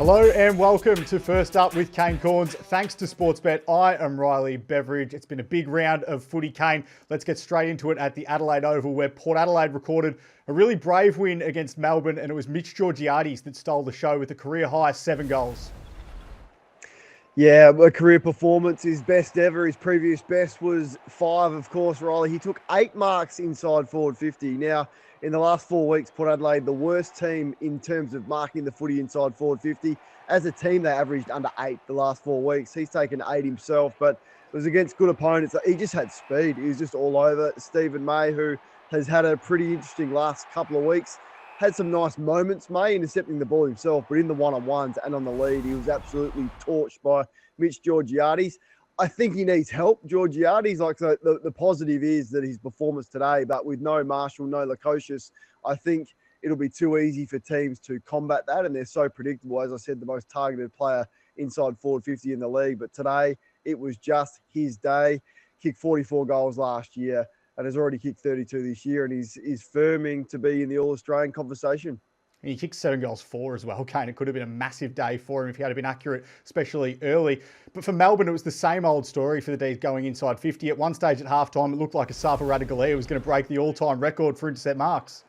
Hello and welcome to First Up with Kane Cornes. Thanks to Sportsbet, I am Riley Beveridge. It's been a big round of footy, Kane. Let's get straight into it at the Adelaide Oval, where Port Adelaide recorded a really brave win against Melbourne, and it was Mitch Georgiades that stole the show with a career-high 7 goals. Yeah, a career performance, his best ever. His previous best was 5, of course, Riley. He took 8 marks inside forward 50. Now, in the last 4 weeks, Port Adelaide, the worst team in terms of marking the footy inside forward 50. As a team, they averaged under 8 the last 4 weeks. He's taken 8 himself, but it was against good opponents. He just had speed. He was just all over. Stephen May, who has had a pretty interesting last couple of weeks, had some nice moments, May, intercepting the ball himself, but in the one-on-ones and on the lead, he was absolutely torched by Mitch Georgiades. I think he needs help, Georgiades. Like the positive is that his performance today, but with no Marshall, no Lukosius, I think it'll be too easy for teams to combat that, and they're so predictable. As I said, the most targeted player inside forward 50 in the league, but today it was just his day. Kicked 44 goals last year and has already kicked 32 this year, and he's firming to be in the All-Australian conversation. He kicked 7 goals 4 as well, Kane. It could have been a massive day for him if he had been accurate, especially early. But for Melbourne, it was the same old story for the D's going inside 50. At one stage at halftime, it looked like Asafa Radaglia was going to break the all-time record for intercept marks.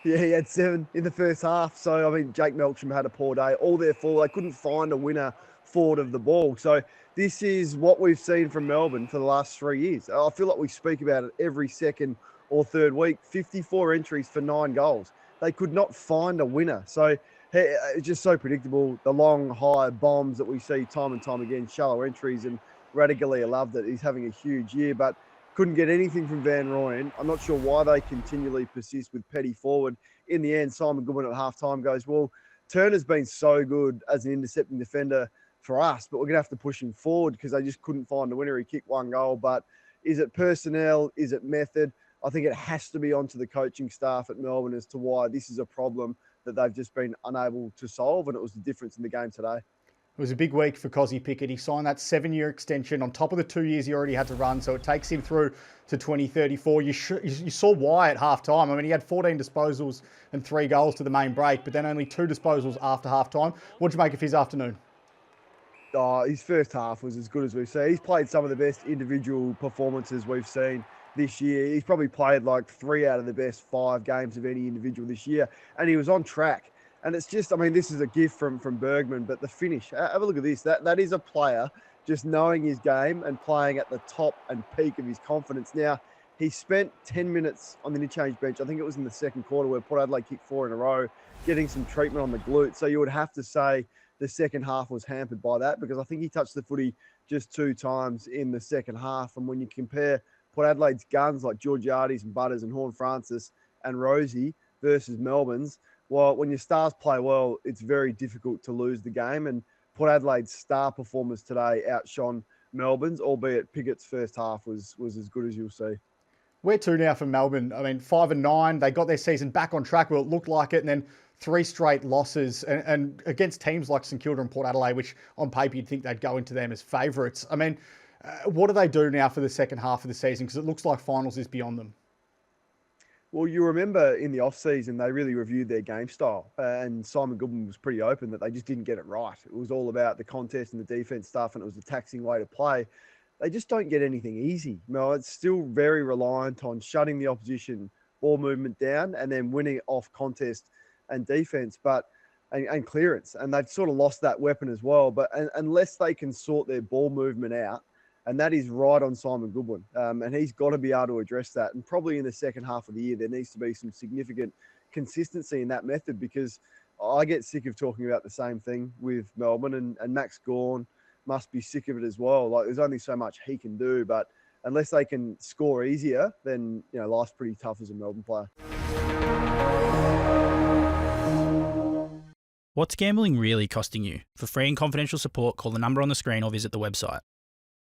Yeah, he had 7 in the first half. So, I mean, Jake Melksham had a poor day. All their fault. They couldn't find a winner forward of the ball. So this is what we've seen from Melbourne for the last 3 years. I feel like we speak about it every second or third week. 54 entries for 9 goals. They could not find a winner. So it's just so predictable. The long, high bombs that we see time and time again, shallow entries, and Radaglia loved it. He's having a huge year, but couldn't get anything from Van Rooyen. I'm not sure why they continually persist with Petty forward. In the end, Simon Goodwin at halftime goes, well, Turner's been so good as an intercepting defender for us, but we're going to have to push him forward because they just couldn't find a winner. He kicked 1 goal, but is it personnel? Is it method? I think it has to be onto the coaching staff at Melbourne as to why this is a problem that they've just been unable to solve, and it was the difference in the game today. It was a big week for Cozzy Pickett. He signed that 7-year extension on top of the 2 years he already had to run, so it takes him through to 2034. You saw why at halftime. I mean, he had 14 disposals and 3 goals to the main break, but then only 2 disposals after halftime. What did you make of his afternoon? His first half was as good as we've seen. He's played some of the best individual performances we've seen this year. He's probably played like 3 out of the best 5 games of any individual this year, and he was on track. And it's just, I mean, this is a gift from Bergman, but the finish, have a look at this. That is a player just knowing his game and playing at the top and peak of his confidence. Now, he spent 10 minutes on the interchange bench. I think it was in the second quarter where Port Adelaide kicked 4 in a row, getting some treatment on the glute. So you would have to say the second half was hampered by that, because I think he touched the footy just 2 times in the second half. And when you compare Port Adelaide's guns like Georgiades and Butters and Horne-Francis and Rosie versus Melbourne's, well, when your stars play well, it's very difficult to lose the game. And Port Adelaide's star performance today outshone Melbourne's, albeit Pickett's first half was as good as you'll see. Where to now for Melbourne? I mean, 5-9, they got their season back on track. Well, it looked like it, and then 3 straight losses, and against teams like St Kilda and Port Adelaide, which on paper you'd think they'd go into them as favourites. I mean, what do they do now for the second half of the season? Because it looks like finals is beyond them. Well, you remember in the off-season, they really reviewed their game style, and Simon Goodwin was pretty open that they just didn't get it right. It was all about the contest and the defence stuff, and it was a taxing way to play. They just don't get anything easy. No, it's still very reliant on shutting the opposition ball movement down and then winning off contest and defence, and clearance. And they've sort of lost that weapon as well. But unless they can sort their ball movement out, and that is right on Simon Goodwin. And he's got to be able to address that. And probably in the second half of the year, there needs to be some significant consistency in that method, because I get sick of talking about the same thing with Melbourne, and Max Gawn must be sick of it as well. Like, there's only so much he can do, but unless they can score easier, then, you know, life's pretty tough as a Melbourne player. What's gambling really costing you? For free and confidential support, call the number on the screen or visit the website.